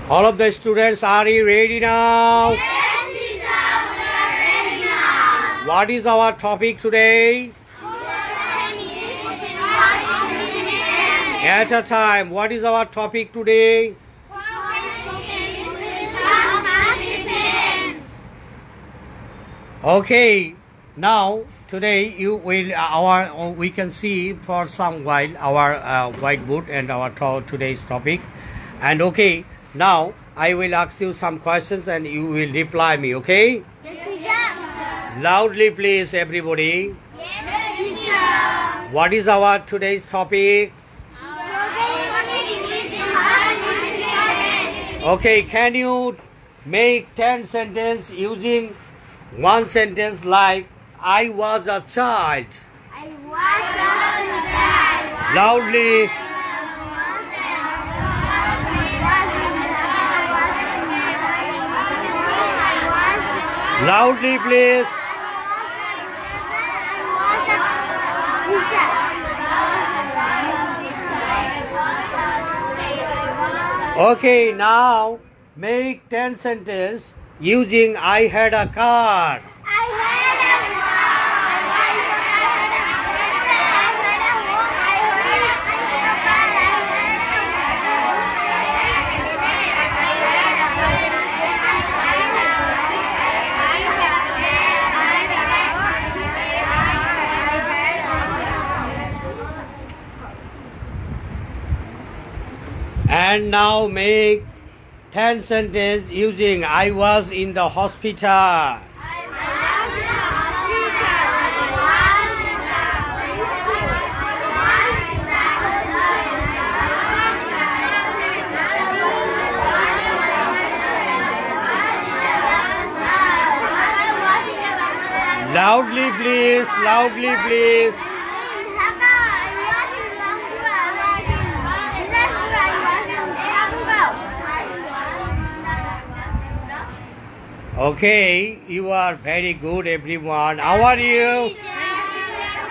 All of the students, are you ready now? Yes, teacher, we are ready now. What is our topic today? At a time. What is our topic today? Okay. Now today we can see for some while our whiteboard and our today's topic. And okay, now I will ask you some questions and you will reply me. Okay? Yes, teacher. Loudly, please, everybody. Yes, teacher. What is our today's topic? Okay, can you make 10 sentences using one sentence like I was a child? I was a child. Loudly. Loudly, please. Okay, now make 10 sentences using I had a car. And now make 10 sentences using I was in the hospital. Loudly, please. Loudly, please. Okay, you are very good, everyone. How are you?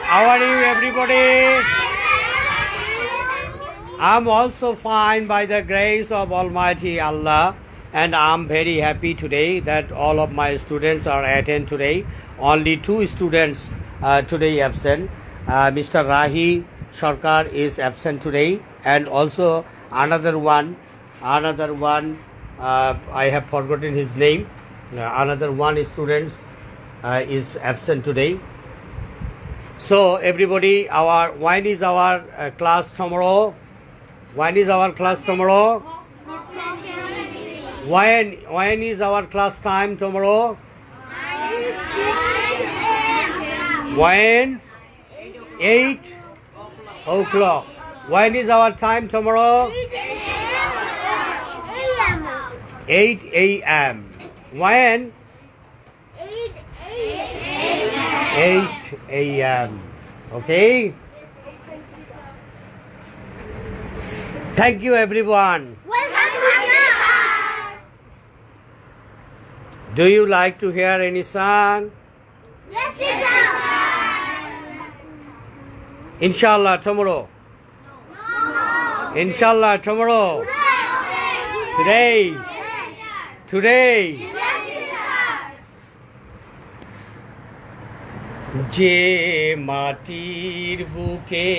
How are you, everybody? I'm also fine by the grace of Almighty Allah, and I'm very happy today that all of my students are attend today. Only 2 students today absent. Mr. Rahi Sarkar is absent today, and also another one. I have forgotten his name. Another one student is absent today. So everybody, when is our class tomorrow? When is our class tomorrow? When is our class time tomorrow? When? 8 o'clock. When is our time tomorrow? 8 a.m. When? 8 a.m. Okay? Thank you, everyone. Do you like to hear any song? Yes, teacher. Inshallah, tomorrow. No. Inshallah, tomorrow. Today. Today. যে মাটির বুকে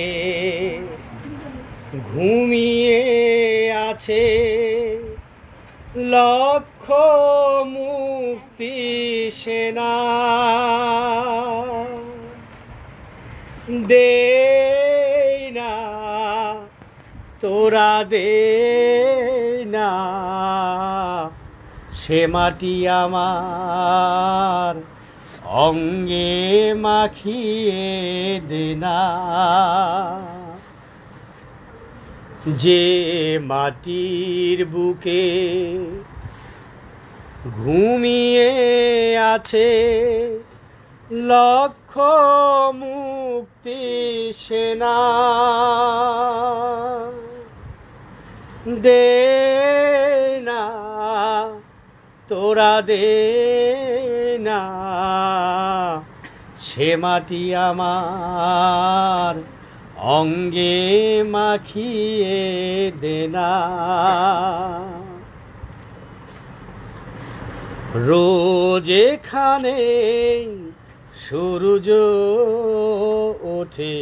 ঘুমিয়ে আছে লক্ষ মুক্তি সেনা দে না তোরা দে না সে মাটি আমার অঙ্গে মাখিয়ে দে না যে মাটির বুকে ঘুমিয়ে আছে লক্ষ মুক্তি সেনা দে না তোরা দে না সে মাটি আমার অঙ্গে মাখিয়ে দে না রোজ এখানে সূর্য ওঠে,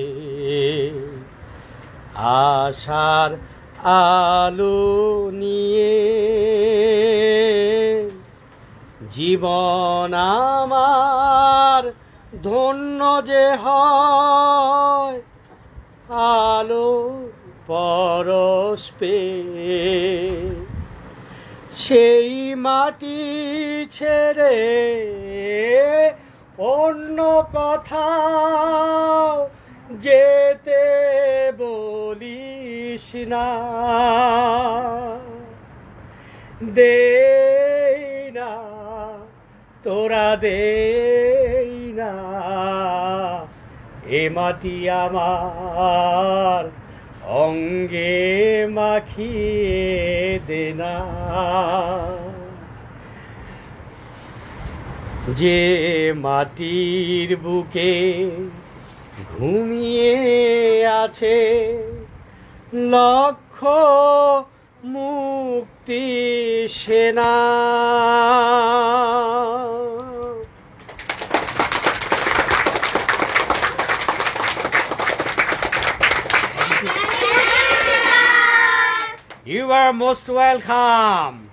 আশার আলো নিয়ে। জীবন আমার ধন্য যে হয় আলো পরশ পেয়ে। সেই মাটি ছেড়ে অন্য কোথাও যেতে বলিস না। দেই না তোরা, দেই না এ মাটি আমার অঙ্গে মাখিয়ে দে না। যে মাটির বুকে ঘুমিয়ে আছে লক্ষ মুক্তি সেনা। You are most welcome.